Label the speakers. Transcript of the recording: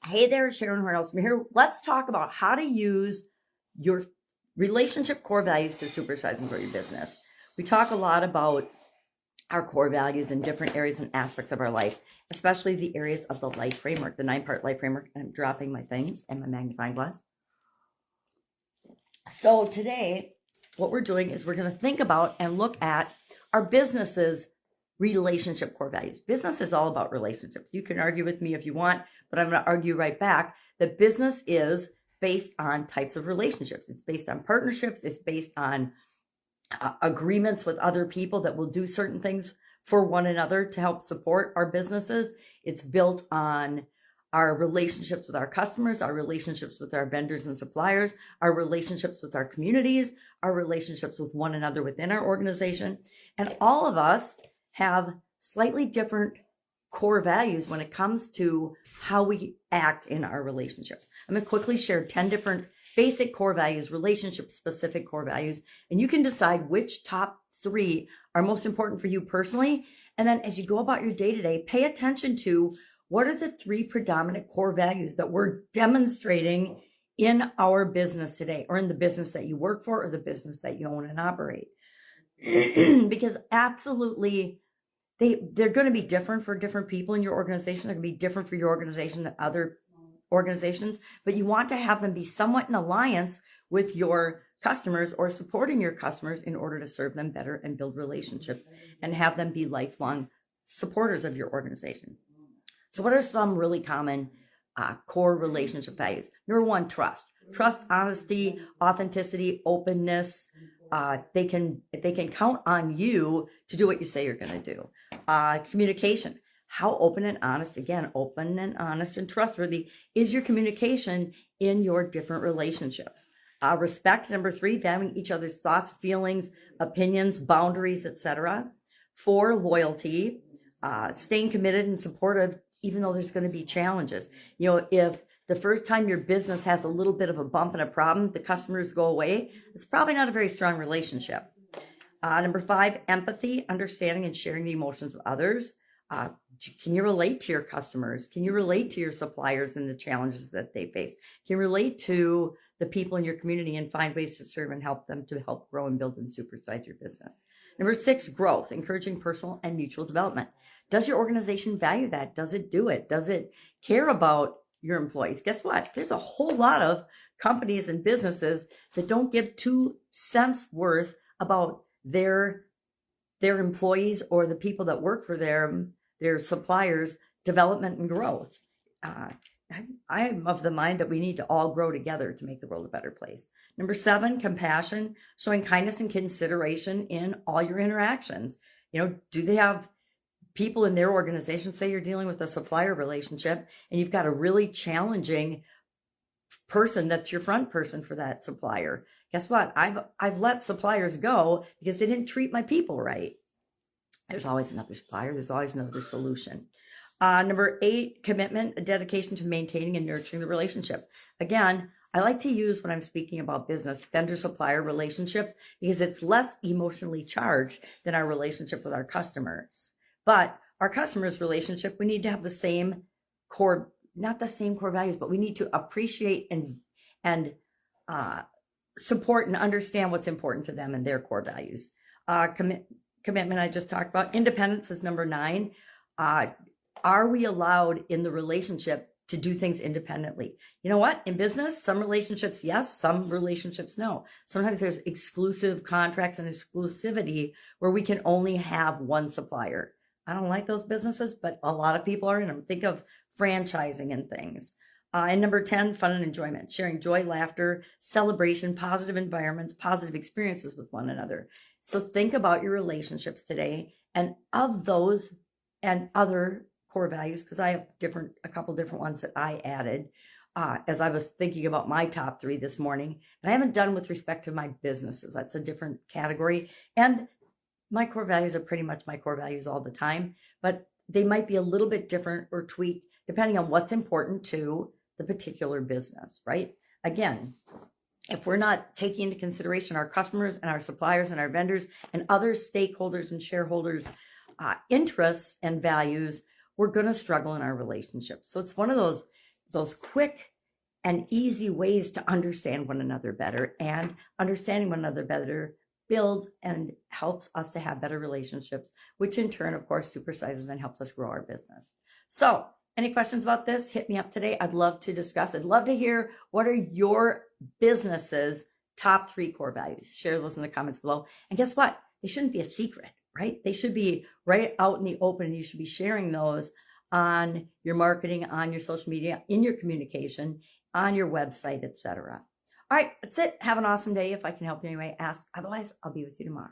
Speaker 1: Hey there, Sharon Horne-Ellstrom here. Let's talk about how to use your relationship core values to supersize and grow your business. We talk a lot about our core values in different areas and aspects of our life, especially the areas of the life framework, the 9-part life framework. I'm dropping my things and my magnifying glass. So today, what we're doing is we're going to think about and look at our business's relationship core values. Business is all about relationships. You can argue with me if you want, but I'm going to argue right back that business is based on types of relationships. It's based on partnerships. It's based on agreements with other people that will do certain things for one another to help support our businesses. It's built on our relationships with our customers, our relationships with our vendors and suppliers, our relationships with our communities, our relationships with one another within our organization. And all of us have slightly different core values when it comes to how we act in our relationships. I'm going to quickly share 10 different basic core values, relationship-specific core values, and you can decide which top 3 are most important for you personally. And then as you go about your day-to-day, pay attention to what are the 3 predominant core values that we're demonstrating in our business today, or in the business that you work for, or the business that you own and operate. Because absolutely, they're going to be different for different people in your organization. They're going to be different for your organization than other organizations, but you want to have them be somewhat in alliance with your customers or supporting your customers in order to serve them better and build relationships and have them be lifelong supporters of your organization. So what are some really common core relationship values? Number 1, trust. Trust, honesty, authenticity, openness. They can count on you to do what you say you're going to do. Communication. How open and honest, again, open and honest and trustworthy is your communication in your different relationships. Respect, number 3, valuing each other's thoughts, feelings, opinions, boundaries, etc. 4, loyalty, staying committed and supportive even though there's going to be challenges. You know, if the first time your business has a little bit of a bump and a problem, the customers go away, it's probably not a very strong relationship. Number 5, empathy, understanding and sharing the emotions of others. Can you relate to your customers? Can you relate to your suppliers and the challenges that they face? Can you relate to the people in your community and find ways to serve and help them to help grow and build and supersize your business? Number 6, growth, encouraging personal and mutual development. Does your organization value that? Does it do it? Does it care about your employees? Guess what? There's a whole lot of companies and businesses that don't give 2 cents worth about their employees or the people that work for their suppliers' development and growth. I'm of the mind that we need to all grow together to make the world a better place. Number 7, compassion, showing kindness and consideration in all your interactions. You know, do they have people in their organization, say you're dealing with a supplier relationship and you've got a really challenging person that's your front person for that supplier. Guess what? I've let suppliers go because they didn't treat my people right. There's always another supplier. There's always another solution. Number 8, commitment, a dedication to maintaining and nurturing the relationship. Again, I like to use, when I'm speaking about business, vendor-supplier relationships because it's less emotionally charged than our relationship with our customers. But our customers' relationship, we need to have the same core, not the same core values, but we need to appreciate and support and understand what's important to them and their core values. Commitment, I just talked about. Independence is number 9. Are we allowed in the relationship to do things independently? You know what? In business, some relationships, yes, some relationships, no. Sometimes there's exclusive contracts and exclusivity where we can only have one supplier. I don't like those businesses, but a lot of people are in them. Think of franchising and things. And number 10, fun and enjoyment, sharing joy, laughter, celebration, positive environments, positive experiences with one another. So think about your relationships today, and of those and other core values, because I have a couple different ones that I added as I was thinking about my top 3 this morning. And I haven't done with respect to my businesses. That's a different category. And my core values are pretty much my core values all the time, but they might be a little bit different or tweaked depending on what's important to the particular business, right? Again, if we're not taking into consideration our customers and our suppliers and our vendors and other stakeholders and shareholders' interests and values, we're going to struggle in our relationships. So it's one of those those quick and easy ways to understand one another better, and understanding one another better builds and helps us to have better relationships, which in turn, of course, supersizes and helps us grow our business. So any questions about this? Hit me up today. I'd love to discuss. I'd love to hear what are your business's top 3 core values. Share those in the comments below. And guess what? They shouldn't be a secret, right? They should be right out in the open. You should be sharing those on your marketing, on your social media, in your communication, on your website, etc. All right, that's it. Have an awesome day. If I can help you anyway, ask. Otherwise, I'll be with you tomorrow.